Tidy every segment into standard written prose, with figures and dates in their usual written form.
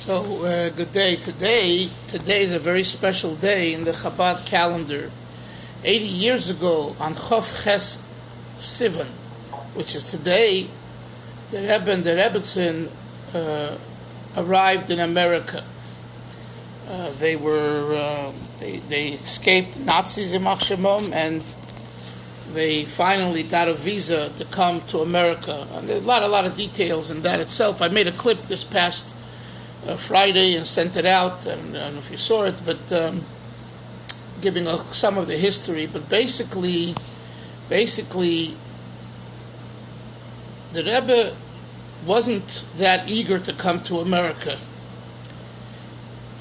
Good day. Today is a very special day in the Chabad calendar. 80 years ago, on Chof Ches Sivan, which is today, the Rebbe and the Rebbetzin arrived in America. They escaped Nazis in Machshemom, and they finally got a visa to come to America. And there's a lot of details in that itself. I made a clip this past Friday and sent it out. I don't know if you saw it, but giving some of the history. But basically, the Rebbe wasn't that eager to come to America.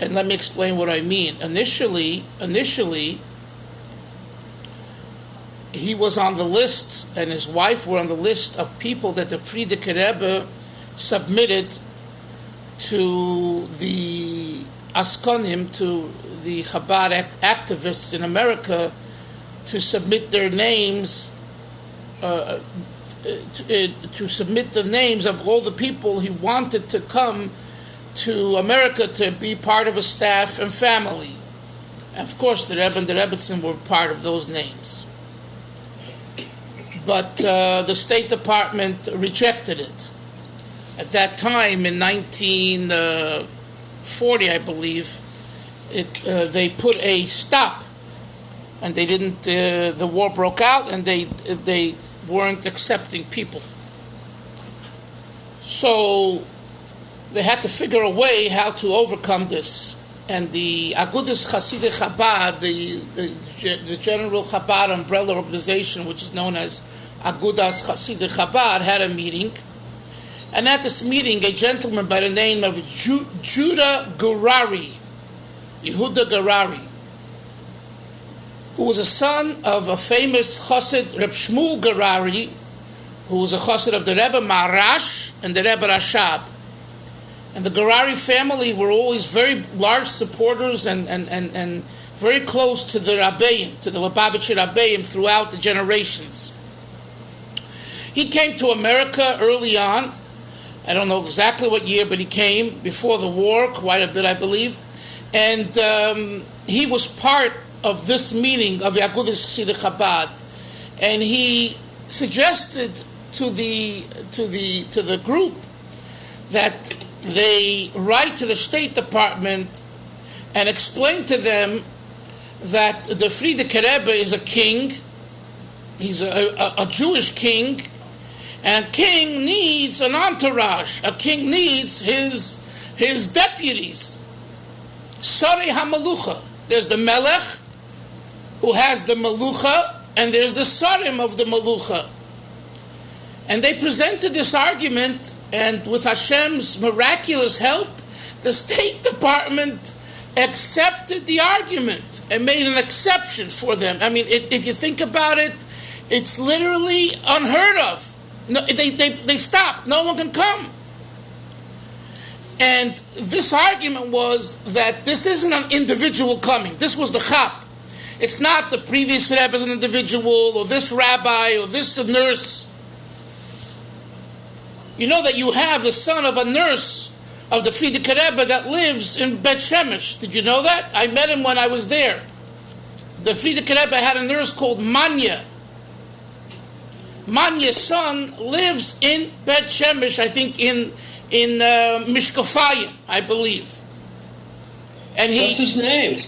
And let me explain what I mean. Initially, he was on the list, and his wife were on the list of people that the Frierdiker Rebbe submitted to the Askonim, to the Chabad activists in America, to submit their names, to submit the names of all the people he wanted to come to America to be part of a staff and family. And of course, the Rebbe and the Rebbetzin were part of those names. But the State Department rejected it. At that time, in 1940, I believe, they put a stop, and they didn't. The war broke out, and they weren't accepting people. So they had to figure a way how to overcome this. And the Agudas Chasidei Chabad, the General Chabad umbrella organization, which is known as Agudas Chasidei Chabad, had a meeting. And at this meeting, a gentleman by the name of Yehuda Gerari, who was a son of a famous chassid, Reb Shmuel Gerari, who was a chassid of the Rebbe Marash and the Rebbe Rashab. And the Gerari family were always very large supporters and very close to the Rabbeim, to the Lubavitcher Rabbeim throughout the generations. He came to America early on. I don't know exactly what year, but he came before the war, quite a bit, I believe. And he was part of this meeting of the Agudas Chasidei Chabad, and he suggested to the group that they write to the State Department and explain to them that the Frierdiker Rebbe is a king. He's a Jewish king. And a king needs an entourage. A king needs his deputies. Sarei HaMelucha. There's the Melech, who has the Melucha, and there's the Sarim of the Melucha. And they presented this argument, and with Hashem's miraculous help, the State Department accepted the argument and made an exception for them. I mean, if you think about it, it's literally unheard of. No, they stopped. No one can come. And this argument was that this isn't an individual coming. This was the chap. It's not the previous Rebbe as an individual, or this rabbi, or this nurse. You know that you have the son of a nurse of the Frierdiker Rebbe that lives in Bet Shemesh. Did you know that? I met him when I was there. The Frierdiker Rebbe had a nurse called Manya. Manya's son lives in Bet Shemesh, I think in Mishkafayim, I believe. And what's his name?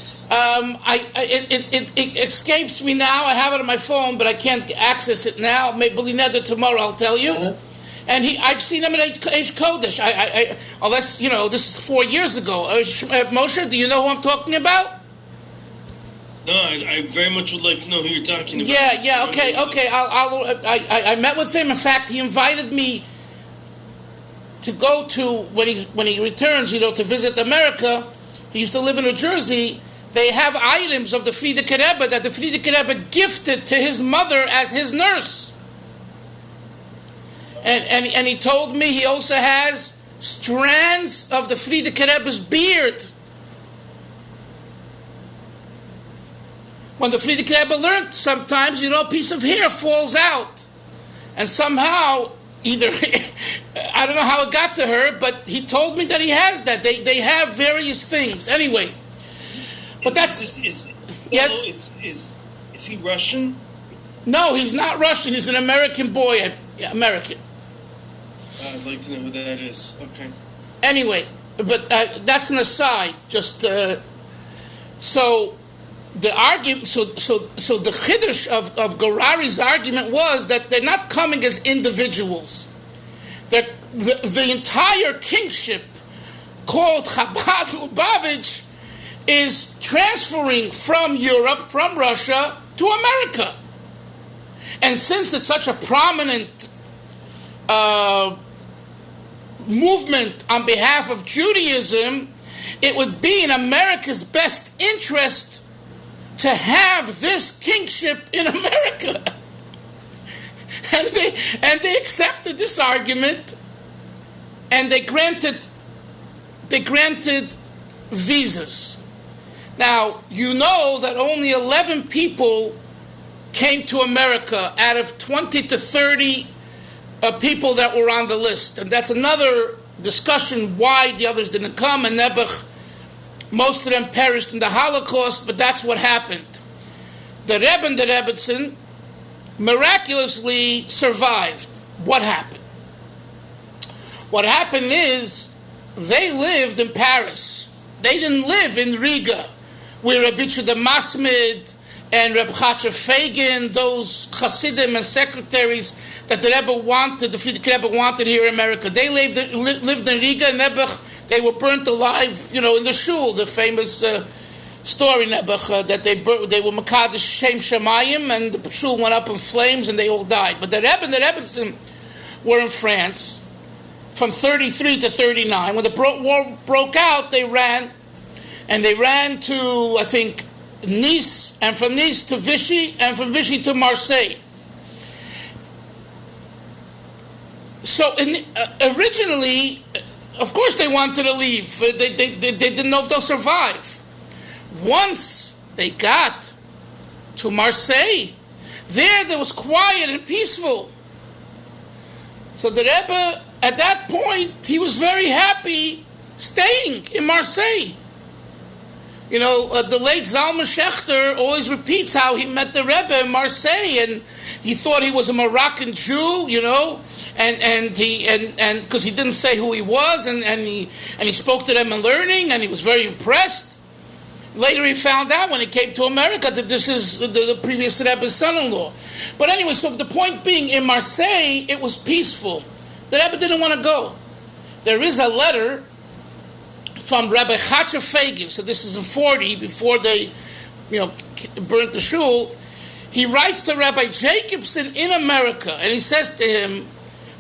It escapes me now. I have it on my phone, but I can't access it now. Maybe tomorrow I'll tell you. Uh-huh. And I've seen him at Eish Kodesh. Unless, this is 4 years ago. Moshe, do you know who I'm talking about? No, I very much would like to know who you're talking about. Yeah, okay. I met with him. In fact, he invited me to go to, when he returns, to visit America. He used to live in New Jersey. They have items of the Frierdiker Rebbe that the Frierdiker Rebbe gifted to his mother as his nurse. And he told me he also has strands of the Frierdiker Rebbe's beard. When the Frierdiker Rebbe learned, sometimes, a piece of hair falls out. And somehow either I don't know how it got to her, but he told me that he has that. They have various things. Anyway, but that's yes. Is he Russian? No, he's not Russian. He's an American boy. American. I'd like to know who that is. Okay. Anyway, but that's an aside. Just so the argument. So the chiddush of Gorari's argument was that they're not coming as individuals. The entire kingship called Chabad Lubavitch is transferring from Europe, from Russia, to America. And since it's such a prominent movement on behalf of Judaism, it would be in America's best interest to have this kingship in America. And they accepted this argument, and they granted visas. Now, you know that only 11 people came to America out of 20 to 30 people that were on the list. And that's another discussion why the others didn't come. And Nebuch, most of them perished in the Holocaust, but that's what happened. The Rebbe and the Rebbetzin miraculously survived. What happened? What happened is they lived in Paris. They didn't live in Riga, where Rabbi Yehuda Masmid and Reb Chatzor Fagin, those Hasidim and secretaries that the Rebbe wanted, the Frierdiker Rebbe wanted here in America. They lived in Riga, and Nebuch, they were burnt alive, in the shul, the famous story, Nebuch, that they were Makadosh Shem Shemayim, and the shul went up in flames, and they all died. But the Rebbe and the Rebbetzin were in France from 33 to 39. When the war broke out, they ran, and they ran to, I think, Nice, and from Nice to Vichy, and from Vichy to Marseille. So originally, of course they wanted to leave. They didn't know if they'll survive. Once they got to Marseille, there was quiet and peaceful. So the Rebbe, at that point, he was very happy staying in Marseille. The late Zalman Schachter always repeats how he met the Rebbe in Marseille, and he thought he was a Moroccan Jew, and because he didn't say who he was, and he spoke to them in learning, and he was very impressed. Later he found out when he came to America that this is the previous Rebbe's son-in-law. But anyway, so the point being, in Marseille, it was peaceful. The Rebbe didn't want to go. There is a letter from Rabbi Chatzor Fagin, so this is in 40, before they, burnt the shul. He writes to Rabbi Jacobson in America, and he says to him,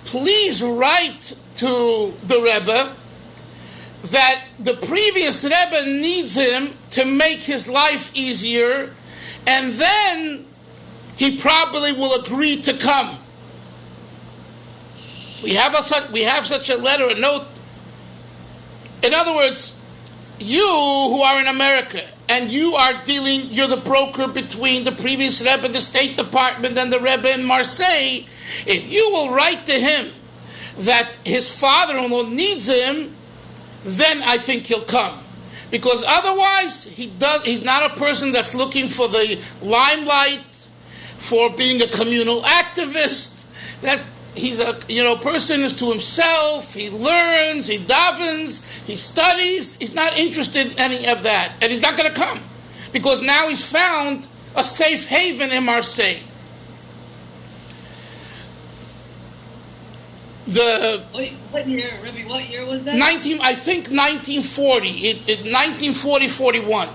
please write to the Rebbe that the previous Rebbe needs him to make his life easier, and then he probably will agree to come. We have such a letter, a note. In other words, you who are in America, and you're the broker between the previous Rebbe, the State Department, and the Rebbe in Marseille, if you will write to him that his father-in-law needs him, then I think he'll come. Because otherwise, he's not a person that's looking for the limelight, for being a communal activist. That he's a person is to himself. He learns, he davens, he studies. He's not interested in any of that, and he's not going to come because now he's found a safe haven in Marseille. What year, Rebbe? What year was that? 1940. 1940-41.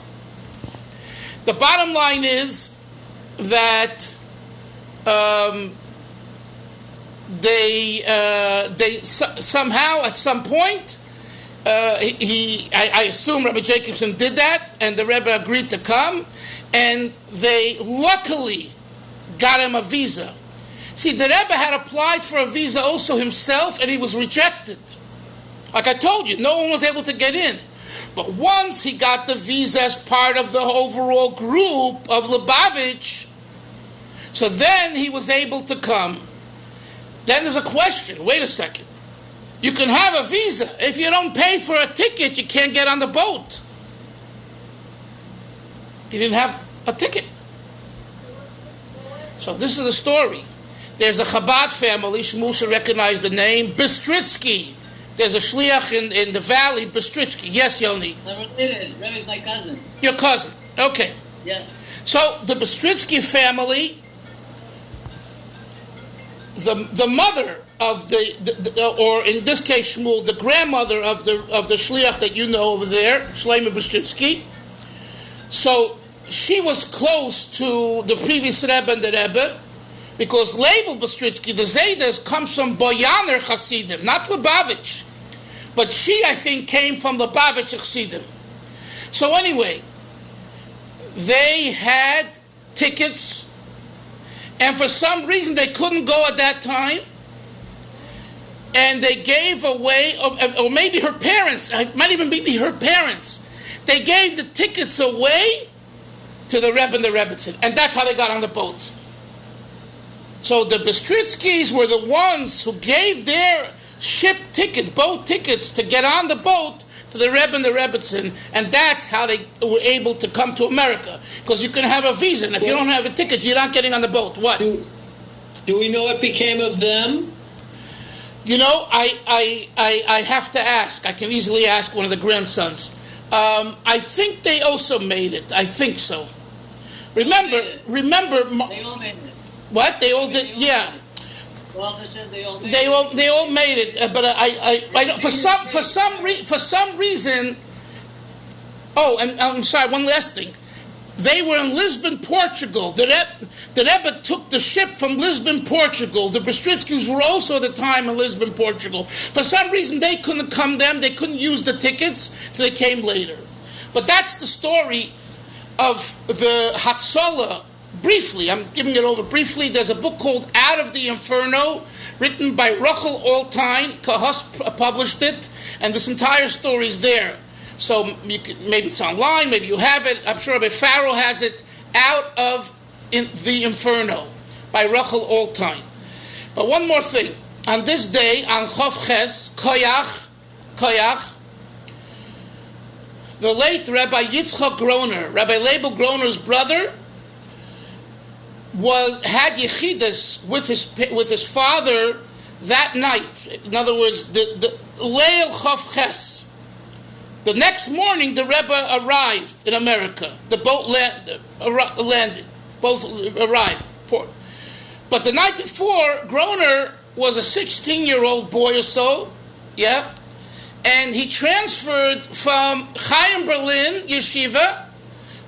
The bottom line is that they somehow at some point I assume Rabbi Jacobson did that, and the Rebbe agreed to come, and they luckily got him a visa. See, the Rebbe had applied for a visa also himself, and he was rejected. Like I told you, no one was able to get in. But once he got the visa as part of the overall group of Lubavitch, so then he was able to come. Then there's a question. Wait a second. You can have a visa. If you don't pay for a ticket, you can't get on the boat. You didn't have a ticket. So this is the story. There's a Chabad family. Shmuel should recognize the name. Bistritsky. There's a shliach in the valley, Bistritsky. Yes, Yoni? I'm related. Rebbe's my cousin. Your cousin. Okay. Yeah. So the Bistritsky family, the mother of the or in this case Shmuel, the grandmother of the shliach that you know over there, Shlomo Bistritsky. So she was close to the previous Rebbe and the Rebbe, because Leibel Bistritsky, the Zaydas, comes from Boyaner Hasidim, not Lubavitch. But she, I think, came from Lubavitch Hasidim. So anyway, they had tickets, and for some reason they couldn't go at that time, and they gave away, or maybe her parents, it might even be her parents, they gave the tickets away to the Rebbe and the Rebbitzin, and that's how they got on the boat. So the Bistritskys were the ones who gave their ship ticket, boat tickets, to get on the boat to the Rebbe and the Rebbitzin, and that's how they were able to come to America. Because you can have a visa, and if you don't have a ticket, you're not getting on the boat. What? Do we know what became of them? You know, I have to ask. I can easily ask one of the grandsons. I think they also made it. I think so. Remember. They all made it. What? They all did? Yeah. Well, they all made it. They all made it. But I don't, for some reason. Oh, and I'm sorry. One last thing. They were in Lisbon, Portugal. The Rebbe took the ship from Lisbon, Portugal. The Bistritskys were also at the time in Lisbon, Portugal. For some reason, they couldn't come then. They couldn't use the tickets, so they came later. But that's the story of the Hatzalah. Briefly, I'm giving it over briefly. There's a book called Out of the Inferno, written by Rachel Altine. Kahos published it, and this entire story is there. So maybe it's online, maybe you have it. I'm sure Rabbi Farrell has it. Out of the Inferno by Rachel Altine. But one more thing. On this day, on Chof Ches, Koyach, the late Rabbi Yitzchak Groner, Rabbi Leibel Groner's brother, had Yechidus with his father that night. In other words, the Leil Chof Ches. The next morning, the Rebbe arrived in America. The boat landed. Both arrived. But the night before, Groner was a 16-year-old boy or so, yeah, and he transferred from Chaim Berlin Yeshiva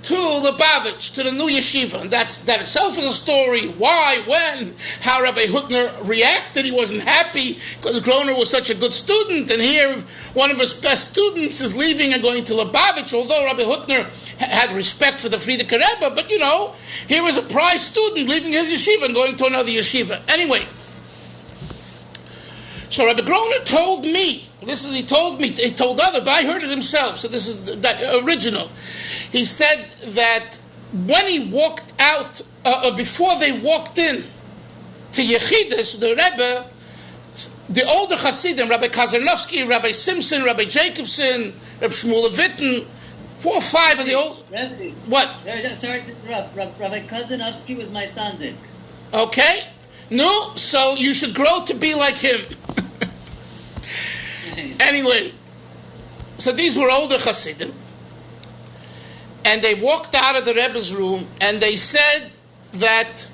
to Lubavitch, to the new yeshiva. And that itself is a story. Why, when, how Rabbi Hutner reacted. He wasn't happy because Groner was such a good student, and here one of his best students is leaving and going to Lubavitch, although Rabbi Hutner had respect for the Frierdiker Rebbe, but you know, here was a prize student leaving his yeshiva and going to another yeshiva. Anyway, so Rabbi Groner told me, he told other, but I heard it himself, so this is the original. He said that when he walked out, before they walked in to Yechidus, the Rebbe, the older Hasidim, Rabbi Kazarnovsky, Rabbi Simpson, Rabbi Jacobson, Rabbi Shmuel Levittin, 4 or 5 of the old... Rebbe. What? Sorry to interrupt. Rabbi Kazarnovsky was my sandik. Okay. No, so you should grow to be like him. Anyway, so these were older Hasidim. And they walked out of the Rebbe's room and they said that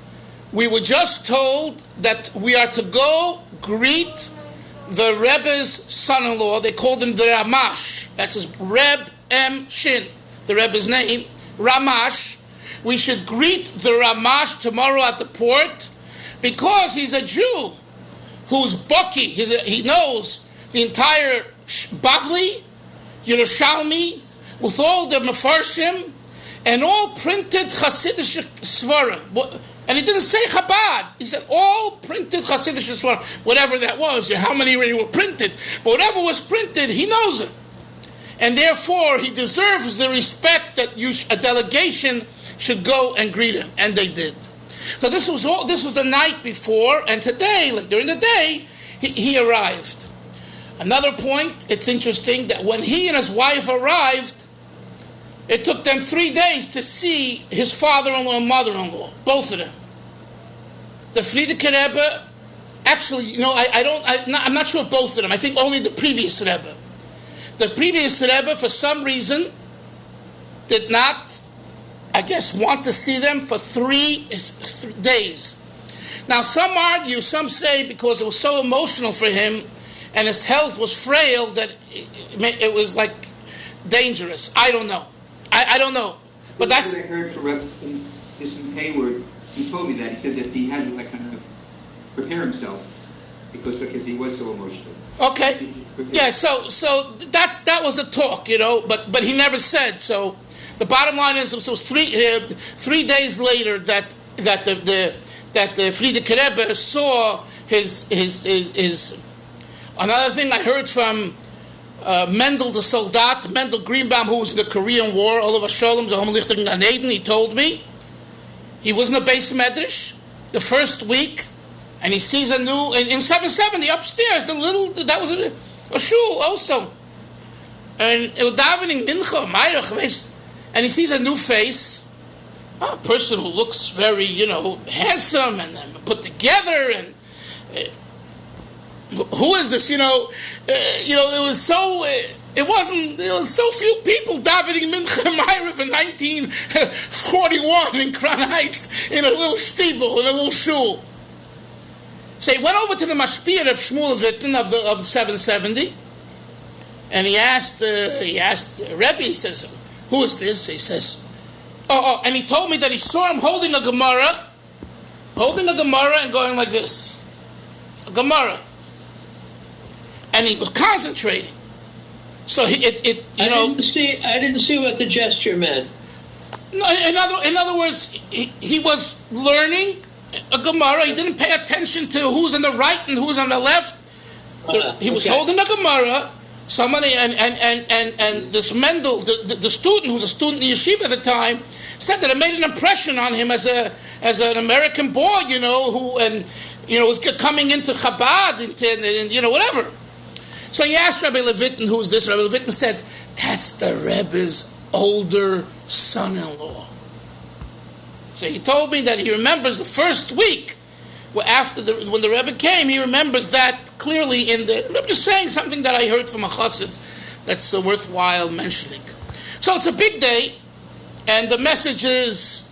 we were just told that we are to go greet the Rebbe's son-in-law. They called him the Ramash. That's his Reb M. Shin, the Rebbe's name. Ramash. We should greet the Ramash tomorrow at the port because he's a Jew who's Baki. He knows the entire Bavli, Yerushalmi, with all the Mefarshim, and all printed Hasidic Svarim. And he didn't say Chabad. He said all printed Hasidic Svarim, whatever that was, how many really were printed. But whatever was printed, he knows it. And therefore, he deserves the respect that a delegation should go and greet him. And they did. So this was the night before, and today, like during the day, he arrived. Another point, it's interesting that when he and his wife arrived, it took them 3 days to see his father-in-law and mother-in-law, both of them. The Frierdiker Rebbe, actually, I'm not sure of both of them. I think only the previous Rebbe. The previous Rebbe, for some reason, did not, I guess, want to see them for 3 days. Now, some argue, some say because it was so emotional for him and his health was frail that it was like dangerous. I don't know. I don't know. But that's what I heard from Rebbe Hayward. He told me that. He said that he had to kind of prepare himself because he was so emotional. Okay. Yeah, so that was the talk, but he never said. So the bottom line is, it was 3 days later that the Frierdiker Rebbe saw his. Another thing I heard from Mendel the Soldat, Mendel Greenbaum, who was in the Korean War, Oliver Sholem, the Homelichter in Gan Eden, he told me he was in the base medrash the first week, and he sees a new in 770 upstairs. That was a shul also, and it was davening mincha, Meirach, and he sees a new face, a person who looks very, handsome and put together, and who is this? It was so. It was so few people davening mincha Meirach in 1941 in Crown Heights in a little shtibel, in a little shul. So he went over to the mashpia of Shmuel Witten of the 770, and he asked Rebbe. He says, "Who is this?" He says, "Oh," and he told me that he saw him holding a Gemara and going like this, a Gemara, and he was concentrating. So I didn't see what the gesture meant. No, in other words, he was learning a Gemara. He didn't pay attention to who's on the right and who's on the left. He was holding a Gemara. Somebody and this Mendel, the student, who was a student in yeshiva at the time, said that it made an impression on him as an American boy, who was coming into Chabad, into whatever. So he asked Rabbi Levitin, who's this? Rabbi Levitin said, "That's the Rebbe's older son-in-law." So he told me that he remembers the first week when the Rebbe came. He remembers that clearly. I'm just saying something that I heard from a chassid that's worthwhile mentioning. So it's a big day, and the message is,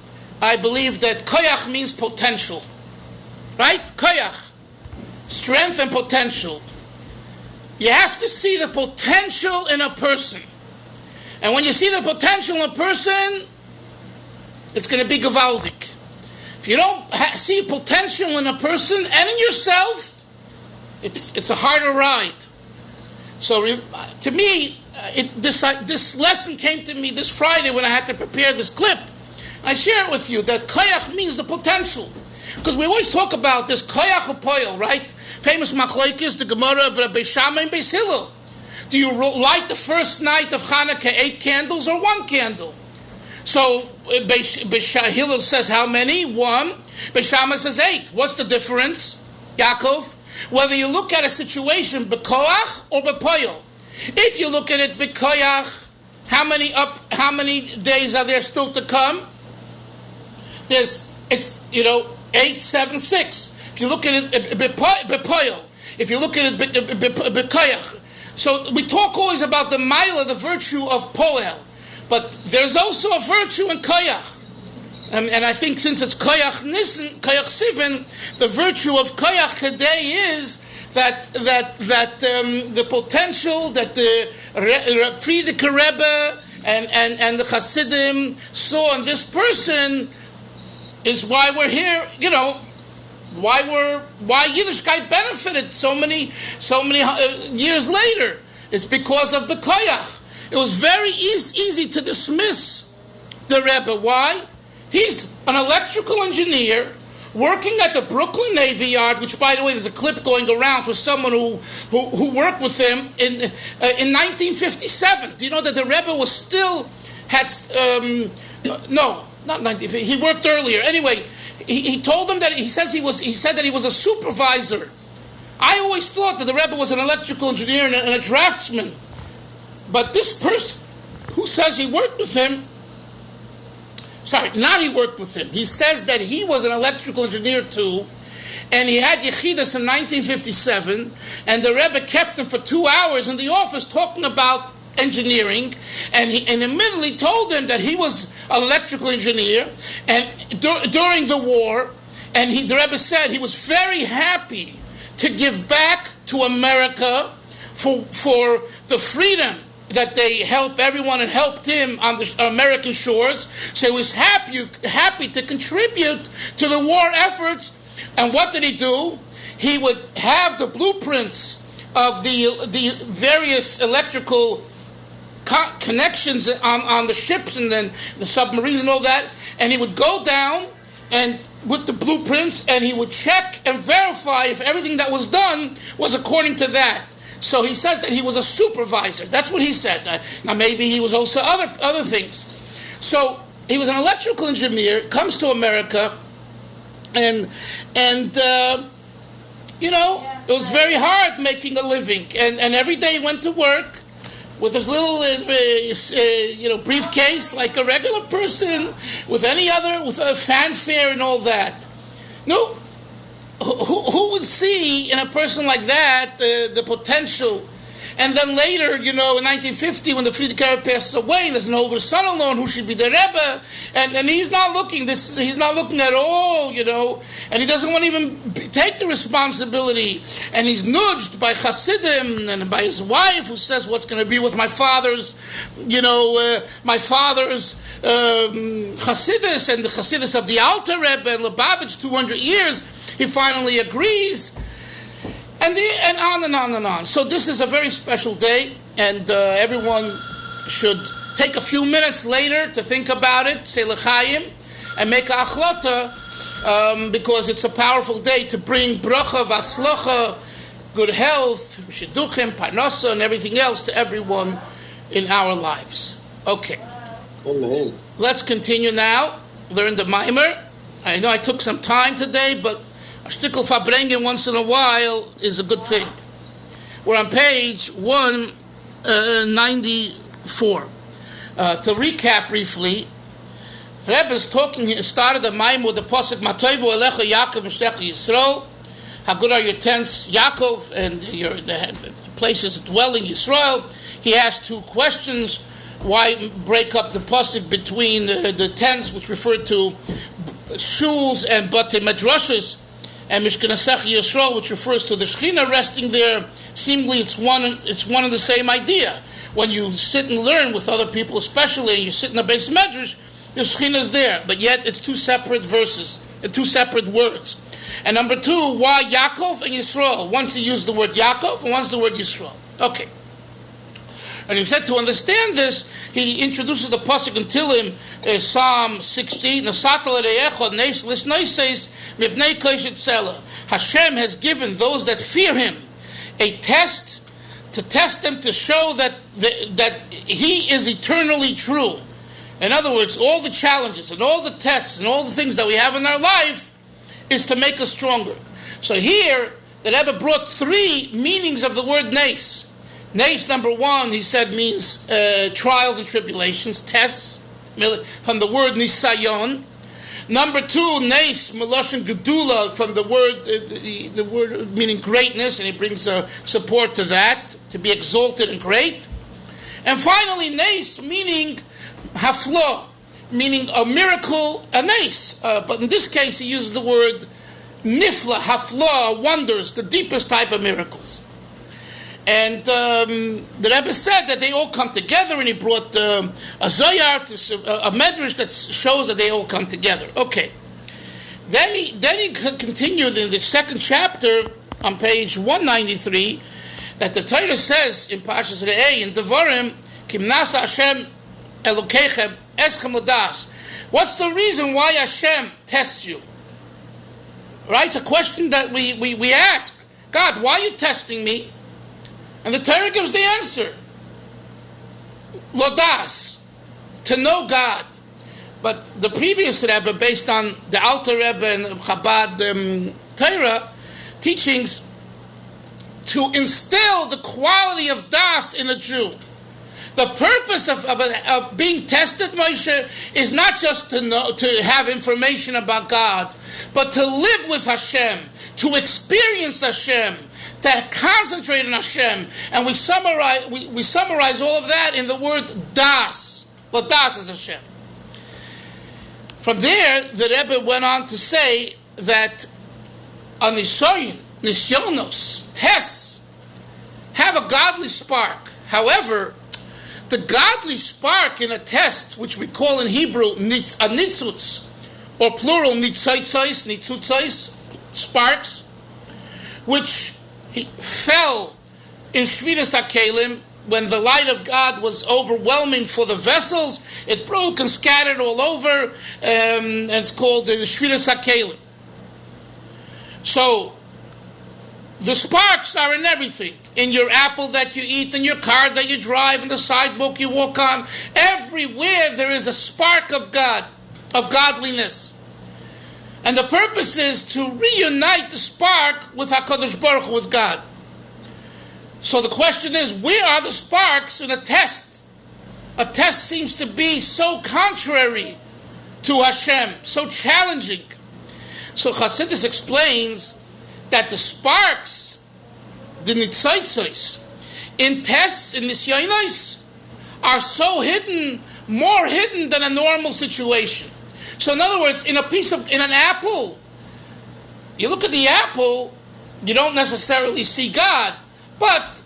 I believe that koyach means potential, right? Koyach, strength and potential. You have to see the potential in a person, and when you see the potential in a person, it's going to be gewaldig. If you don't see potential in a person and in yourself, it's a harder ride. So to me, this lesson came to me this Friday when I had to prepare this clip. I share it with you that koyach means the potential, because we always talk about this koyach upoil, right? Famous machlokes, the Gemara of Rabbi Shammai and Beis Hillel. Do you light the first night of Hanukkah 8 candles or 1 candle? So Beis Hillel says how many? 1. Beis Shammai says 8. What's the difference, Yaakov? Whether you look at a situation bekoach or bepoil. If you look at it bekoach, how many days are there still to come? It's 8, 7, 6. If you look at it bepoil, if you look at it bekoach. So we talk always about the mila, the virtue of poel. But there's also a virtue in koyach. And I think since it's koyach nissen, koyach sivan, the virtue of koyach today is that the potential that the Frierdiker Rebbe and the Hasidim saw in this person is why we're here, why Yiddishkeit benefited so many years later. It's because of the koyach. It was very easy to dismiss the Rebbe. Why? He's an electrical engineer working at the Brooklyn Navy Yard, which, by the way, there's a clip going around for someone who worked with him in 1957. Do you know that the Rebbe no, not 1950. He worked earlier. Anyway, he told him that he said that he was a supervisor. I always thought that the Rebbe was an electrical engineer and a draftsman. But this person who says he worked with him, he worked with him. He says that he was an electrical engineer too, and he had Yechidus in 1957, and the Rebbe kept him for 2 hours in the office talking about engineering, and immediately told him that he was an electrical engineer, and during the war, and the Rebbe said he was very happy to give back to America for the freedom that they help everyone and helped him on the American shores. So he was happy to contribute to the war efforts. And what did he do? He would have the blueprints of the various electrical connections on the ships and then the submarines and all that, and he would go down and with the blueprints, and he would check and verify if everything that was done was according to that. So he says that he was a supervisor. That's what he said. Now maybe he was also other things. So he was an electrical engineer, comes to America, and it was very hard making a living. And every day he went to work with his little briefcase like a regular person, with a fanfare and all that. No. Who would see in a person like that the potential? And then later, in 1950, when the Friedrich passes away, there's an older son alone who should be the Rebbe, and he's not looking. He's not looking at all, and he doesn't want to even take the responsibility. And he's nudged by Hasidim and by his wife, who says, "What's going to be with my father's, Hasidus and the Hasidus of the Alter Rebbe and Lubavitch, 200 years." He finally agrees, and on and on and on. So this is a very special day, and everyone should take a few minutes later to think about it, say l'chaim, and make a achlata, because it's a powerful day to bring bracha, vatzlacha, good health, shidduchim, parnasa, and everything else to everyone in our lives. Okay. Amen. Let's continue now. Learn the Maamar. I know I took some time today, but a shtickle fabrengen once in a while is a good thing. We're on page 194. To recap briefly, Rebbe is started the Maamar with the pasuk Matovu Elecha Yaakov Mishtecha Yisrael. How good are your tents, Yaakov, and the places of dwelling, Yisrael? He asked two questions. Why break up the pasuk between the tents, which refer to shuls and batei madrashas, and Mishkanasech Yisrael, which refers to the Shekhinah resting there? Seemingly, it's one and the same idea. When you sit and learn with other people, especially, and you sit in a base medrash, the Shekhinah is there, but yet it's two separate verses and two separate words. And number two, why Yaakov and Yisrael? Once he used the word Yaakov, and once the word Yisrael. Okay. And he said to understand this, he introduces the pasuk in Tehillim, Psalm 16. Hashem has given those that fear Him a test, to test them, to show that He is eternally true. In other words, all the challenges and all the tests and all the things that we have in our life is to make us stronger. So here, the Rebbe brought three meanings of the word nes. Nes, number one, he said, means trials and tribulations, tests, from the word nisayon. Number two, nes, meloshen gedula, from the word meaning greatness, and he brings support to that, to be exalted and great. And finally, nes, meaning hafla, meaning a miracle, a nes. But in this case, he uses the word nifla, hafla, wonders, the deepest type of miracles. And the Rebbe said that they all come together, and he brought a zayar, a medrash that shows that they all come together. Okay. Then he continued in the second chapter on page 193 that the Torah says in Parshas Re'eh in Devarim, Kim nasa Hashem Elokeichem eschem l'das. What's the reason why Hashem tests you? Right? It's a question that we ask. God, why are you testing me? And the Torah gives the answer. Lodas, to know God. but the previous Rebbe, based on the Alter Rebbe and Chabad Torah teachings, to instill the quality of das in a Jew. The purpose of being tested, Moshe, is not just to have information about God, but to live with Hashem, to experience Hashem, to concentrate on Hashem. And we summarize all of that in the word das. Well, das is Hashem. From there, the Rebbe went on to say that a nisyonos, tests, have a godly spark. However, the godly spark in a test, which we call in Hebrew a nitzutz, or plural nitzutzos, sparks, which fell in Shviras HaKelim when the light of God was overwhelming for the vessels. It broke and scattered all over, and it's called the Shviras HaKelim. So, the sparks are in everything. In your apple that you eat, in your car that you drive, in the sidewalk you walk on. Everywhere there is a spark of God, of godliness. And the purpose is to reunite the spark with HaKadosh Baruch Hu, with God. So the question is, where are the sparks in a test? A test seems to be so contrary to Hashem, so challenging. So Chassidus explains that the sparks, the nitzotzos, in tests, in nisyonos, are so hidden, more hidden than a normal situation. So in other words, in an apple, you look at the apple, you don't necessarily see God, but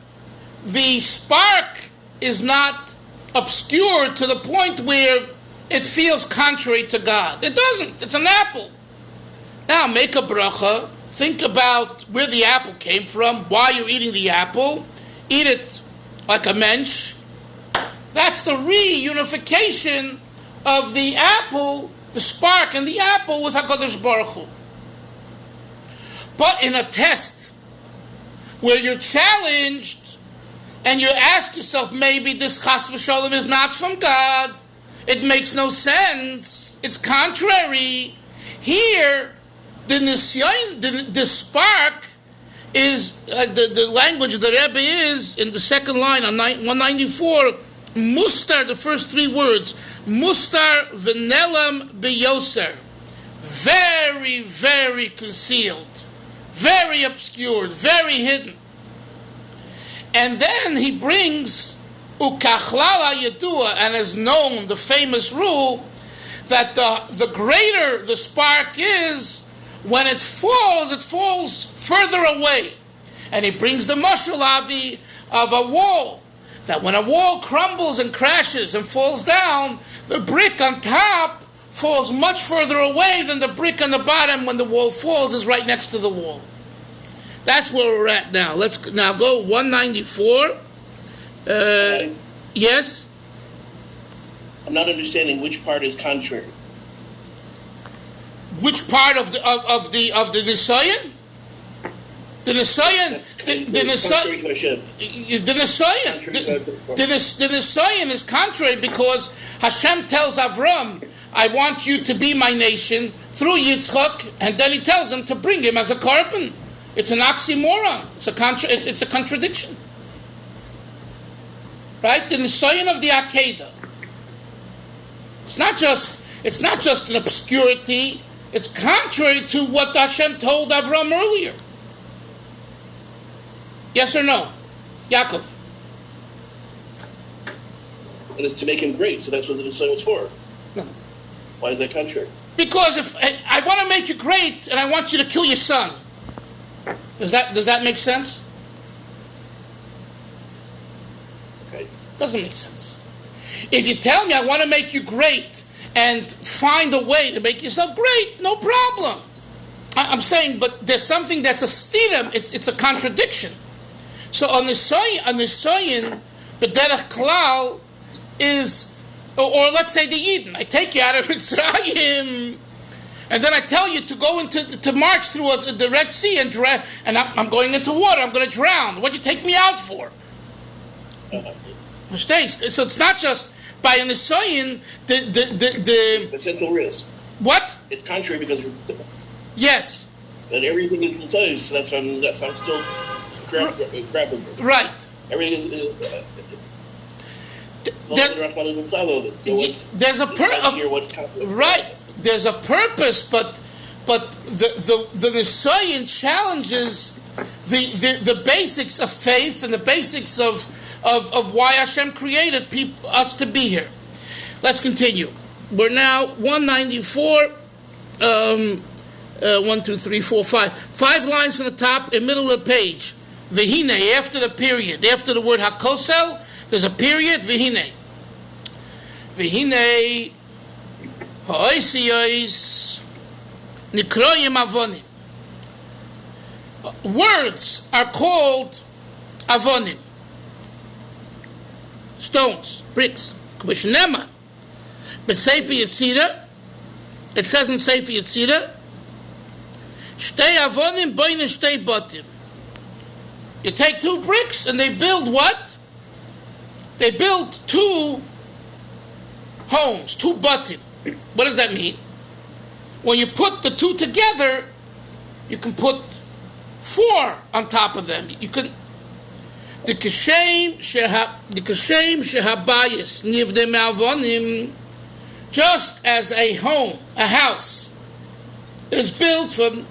the spark is not obscured to the point where it feels contrary to God. It doesn't. It's an apple. Now make a bracha. Think about where the apple came from, why you're eating the apple. Eat it like a mensch. That's the reunification of the apple, the spark in the apple with HaKadosh Baruch Hu. But in a test where you're challenged and you ask yourself, maybe this chas v'sholem is not from God, it makes no sense, it's contrary. Here, the spark is, the language of the Rebbe is, in the second line on 194, mustar, the first three words, mustar v'nelam beyoser, very, very concealed, very obscured, very hidden. And then he brings ukachlala yedua, and is known the famous rule that the greater the spark is, when it falls further away. And he brings the mashal avi of a wall, that when a wall crumbles and crashes and falls down, the brick on top falls much further away than the brick on the bottom when the wall falls is right next to the wall. That's where we're at now. Let's now go 194. Yes? I'm not understanding which part is contrary. Which part of the Nisayan? The Nisayan is contrary because Hashem tells Avram, I want you to be my nation through Yitzchak, and then he tells him to bring him as a korban. It's an oxymoron. It's a contradiction. Right? The Nisayan of the Akedah. It's not just an obscurity. It's contrary to what Hashem told Avram earlier. Yes or no? Yaakov? It is to make him great, so that's what the Nisayan was for. No. Why is that contrary? Because if I want to make you great and I want you to kill your son, does that make sense? Okay. Doesn't make sense. If you tell me I want to make you great and find a way to make yourself great, no problem. I'm saying, but there's something that's a stidam, it's a contradiction. So on the Nisayan, the derech klal is, or let's say the Yidden, I take you out of Mitzrayim, and then I tell you to go to march through the Red Sea and I'm going into water, I'm going to drown. What'd you take me out for? Mistakes. So it's not just by an Nisayan, the potential risk. what? It's contrary because Yes. and everything is L'Toiv, so that's why I'm still grabbing. Right. Everything is. There's a right. There's a purpose, but the Nisayan challenges the basics of faith and the basics of why Hashem created us to be here. Let's continue. We're now 194. 1, 2, 3, 4, 5. 5 lines from the top, in the middle of the page. Vihine, after the period, after the word hakosel, there's a period. Vihine. Vihine ha'oisiyos nikroyim avonim. Words are called avonim. Stones, bricks. K'mishnema. But Sefer Yetzirah, it says in Sefer Yetzirah, Shtei avonim boine shtei batim. You take 2 bricks and they build what? They build 2 homes, 2 batim. What does that mean? When you put the 2 together, you can put 4 on top of them. You can. The kashem shehabayis nivde me'avonim. Just as a home, a house, is built from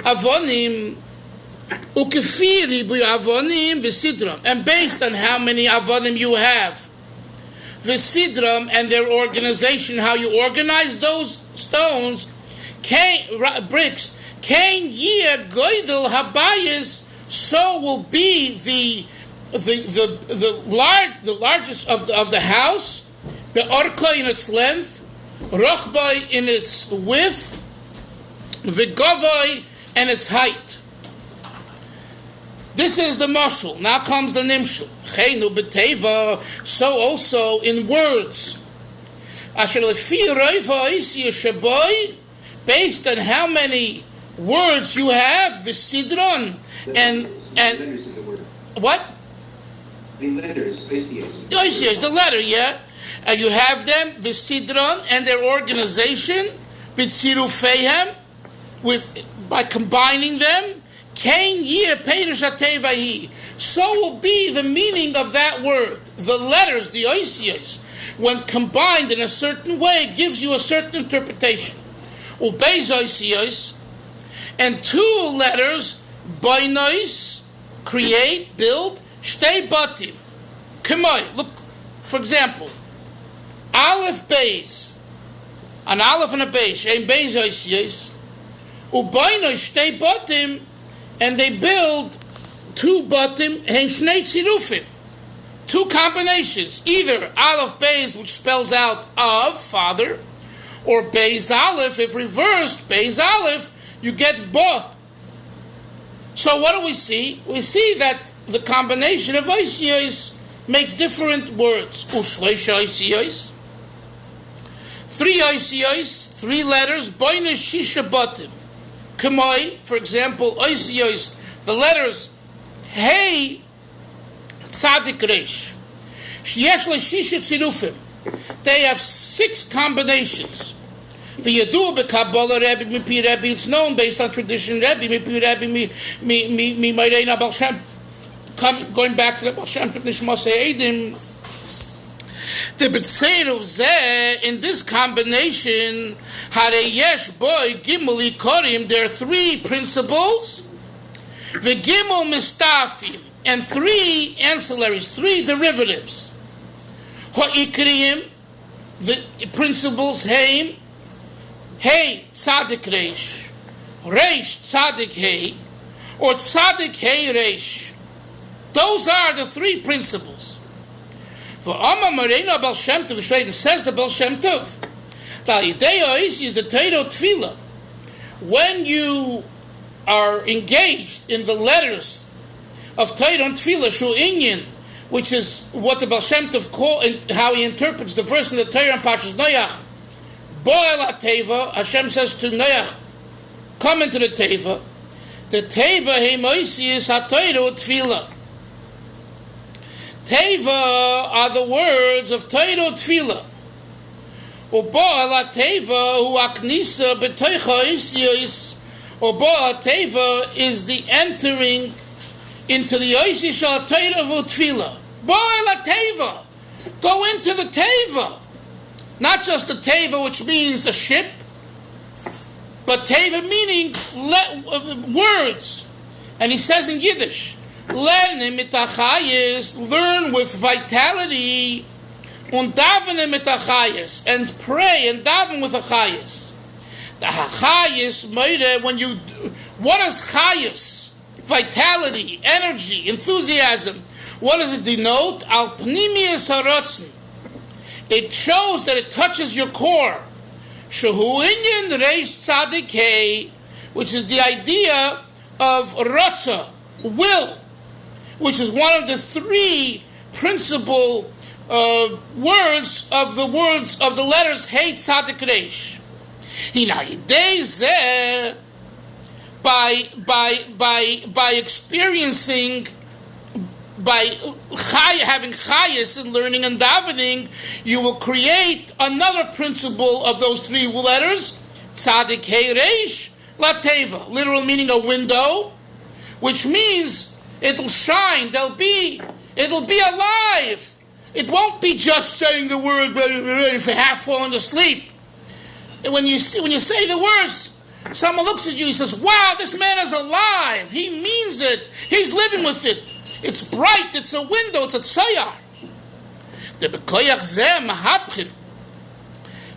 avonim, ukefiri bu avonim v'sidram, and based on how many avonim you have, v'sidram, and their organization, how you organize those stones, bricks, kain yeh goydel habayis, so will be the largest of the house. The orka in its length, rochbai in its width, v'govai and its height. This is the mashal. Now comes the nimshal. Chenu b'teva, so also in words. Asher lefi roiva isya shaboy, based on how many words you have, v'sidron, and what? The letters, oisiyos. The letter, yeah. You have them, the Sidron, and their organization, B'tzirufeihem, by combining them, Kain Yeh Peirush HaTevahi. So will be the meaning of that word. The letters, the oisiyos, when combined in a certain way, gives you a certain interpretation. Ubeiz oisiyos, and 2 letters, Boinois, create, build, Shtei Batim. K'moi, look, for example, Aleph Beis, an Aleph and a Beis, Shein Beis oisiyos, Ubayno Shtei Batim, and they build 2 Batim, Hein Shnei Tzirufim, 2 combinations, either Aleph Beis, which spells out of, father, or Beis Aleph, if reversed, Beis Aleph, you get Ba. So what do we see? We see that the combination of oisiyos makes different words. Ushleish oisiyos, 3 oisiyos, 3 letters, boine shisha batim. K'moi, for example, oisiyos, the letters hey tzadik reish. Sheyesh le'shisha tzirufim. They have 6 combinations. The Yadu b'Kabbalah Rebbe mipi Rebbe. It's known based on tradition. Rebbe mipi Rebbe mi Ma'areina Baal Shem. Going back to the Baal Shem Tov Nishmas Eidim. The B'tzeir of Zeh, in this combination, Harei Yesh Boy Gimel Ikorim, there are 3 principles, V'Gimel Mistafim, and 3 ancillaries, 3 derivatives. Ha'Ikriyim, the principles, Heim, Hey Tzadik Reish, Reish Tzadik Hey, or Tzadik Hey Reish. Those are the 3 principles. For Maamar Baal Shem Tov, says the Baal Shem Tov, is the Torah Tefillah. When you are engaged in the letters of Torah and Tefillah, Shu Inyan, which is what the Baal Shem Tov call, and how he interprets the verse in the Torah and Parshas Noach. Bo'el HaTeva, Hashem says to Noach, come into the Teva. The Teva Heimoisi is HaTorah Tefillah. Teva are the words of Torah Tefillah. U'bo'al ha-teva hu aknisa b'toicha isyos. U'bo'al ha-teva is the entering into the oisi shal Torah v'Tefillah. Bo'al ha-teva. Go into the teva. Not just the teva, which means a ship, but teva meaning words. And he says in Yiddish, learn with vitality, und davene mit achayis, and pray and daven with achayis. The achayis, when you, what is chayis? Vitality, energy, enthusiasm. What does it denote? Al pnimius haratzon. It shows that it touches your core. Shehu inyan reish tzadik hey, which is the idea of ratzah, will, which is one of the three principal words of the letters hey tzadik reish. By experiencing, by having chayas and learning and davening, you will create another principle of those three letters, tzadik hey reish lateva, literal meaning a window, which means it'll shine, it'll be alive. It won't be just saying the word if you're half falling asleep. And when you say the words, someone looks at you, he says, wow, this man is alive. He means it. He's living with it. It's bright. It's a window. It's a tzayar.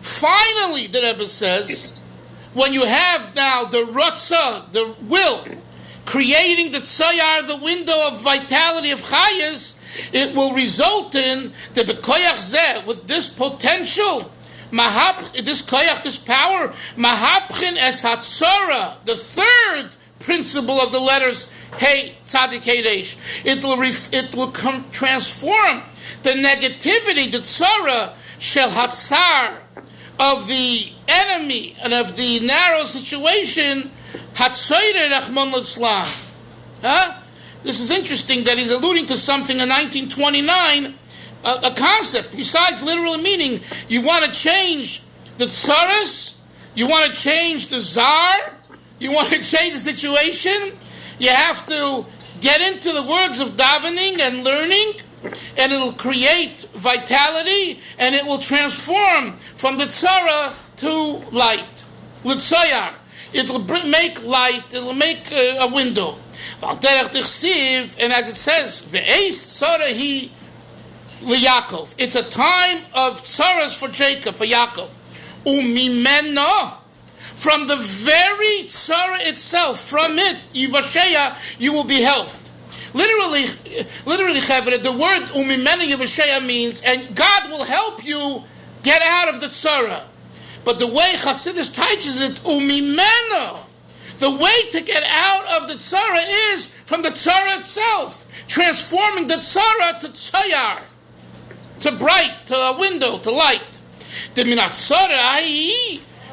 Finally, the Rebbe says, when you have now the ratzah, the will, creating the tzayar, the window of vitality of chayas, it will result in the bekoyach zeh, with this potential, this koyach, this power, mahapchin es hatzara, the third principle of the letters hey tzadik hey reish. It will transform the negativity, the tzara shel hatzar, of the enemy and of the narrow situation, hatzayre rachmon litzlan. This is interesting that he's alluding to something in 1929, a concept, besides literal meaning. You want to change the tsaras, you want to change the zar, you want to change the situation, you have to get into the words of davening and learning, and it'll create vitality, and it will transform from the tzara to light. L'tzayar. It'll make light, it'll make a window. And as it says, Ve'es tzara hi l'Yakov. It's a time of tzaras for Jacob, for Yaakov. Umimena. From the very tzara itself, from it, Yivasheya, you will be helped. Literally, Chavre, the word umimena Yivasheya means, and God will help you get out of the tzara. But the way Chassidus teaches it, umimena, the way to get out of the tzara is from the tzara itself, transforming the tzara to tzayar, to bright, to a window, to light. The minat tzara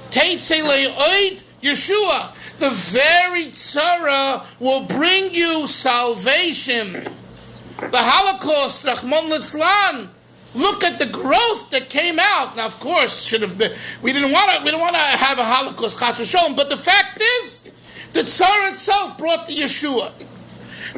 teitzei le'oid Yeshua. The very tzara will bring you salvation. The Holocaust, Rachmon litzlan. Look at the growth that came out. Now, of course, should have been. We don't want to have a Holocaust, chas v'sholom. But the fact is, the tzara itself brought the Yeshua.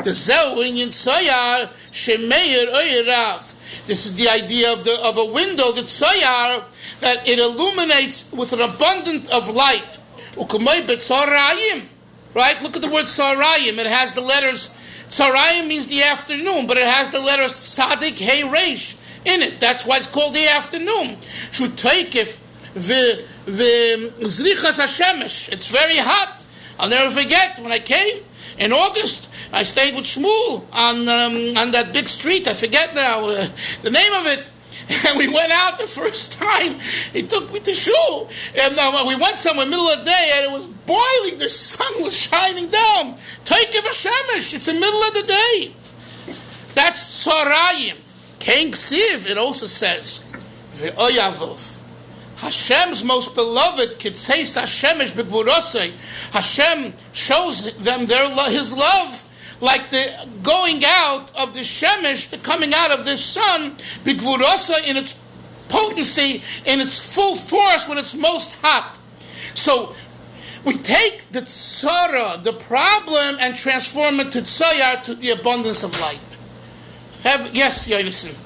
The zeu inyan tzayar shemeir oyerav. This is the idea of a window, the tzayar, that it illuminates with an abundance of light. U'kamei betzarayim. Right? Look at the word tzarayim. It has the letters. Tzarayim means the afternoon, but it has the letters tzadik hey reish in it. That's why it's called the afternoon. Shutaykif v'zrichas hashemesh. It's very hot. I'll never forget when I came in August. I stayed with Shmuel on that big street. I forget now the name of it. And we went out the first time. He took me to shul, and we went somewhere middle of the day, and it was boiling. The sun was shining down. Taikev hashemesh. It's the middle of the day. That's tzarayim. King Siv, it also says, Ve'oyavov. Hashem's most beloved, Kitseis Hashemesh Begvurosei. Hashem shows them his love like the going out of the shemesh, the coming out of the sun, b'gvurasa, in its potency, in its full force, when it's most hot. So we take the tzara, the problem, and transform it to tzayar, to the abundance of light. Yes, Yonason.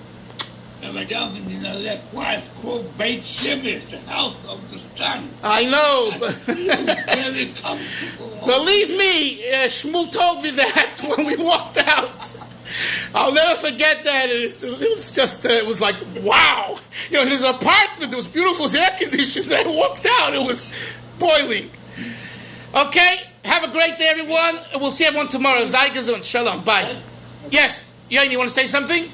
Madam, you know, that's why it's called Beit Shemesh, the house of the sun. I know. Very comfortable. Believe me, Shmuel told me that when we walked out. I'll never forget that. It was just, it was like, wow. You know, his apartment, it was beautiful, it was air conditioned. I walked out, it was boiling. Okay, have a great day, everyone. We'll see everyone tomorrow. Zay gesund. Shalom. Bye. Yes, Yain, you want to say something?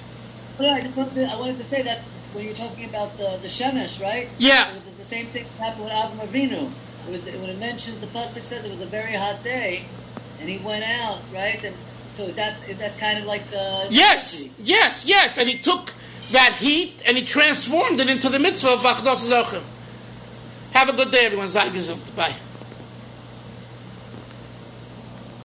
Yeah, I wanted to say that when you're talking about the shemesh, right? Yeah. It was the same thing that happened with Avram Avinu. When it mentioned, the pasuk says it was a very hot day, and he went out, right? And so that's kind of like the... Yes. And he took that heat and he transformed it into the mitzvah of Vachdos Zochim. Have a good day, everyone. Zay gesund. Bye.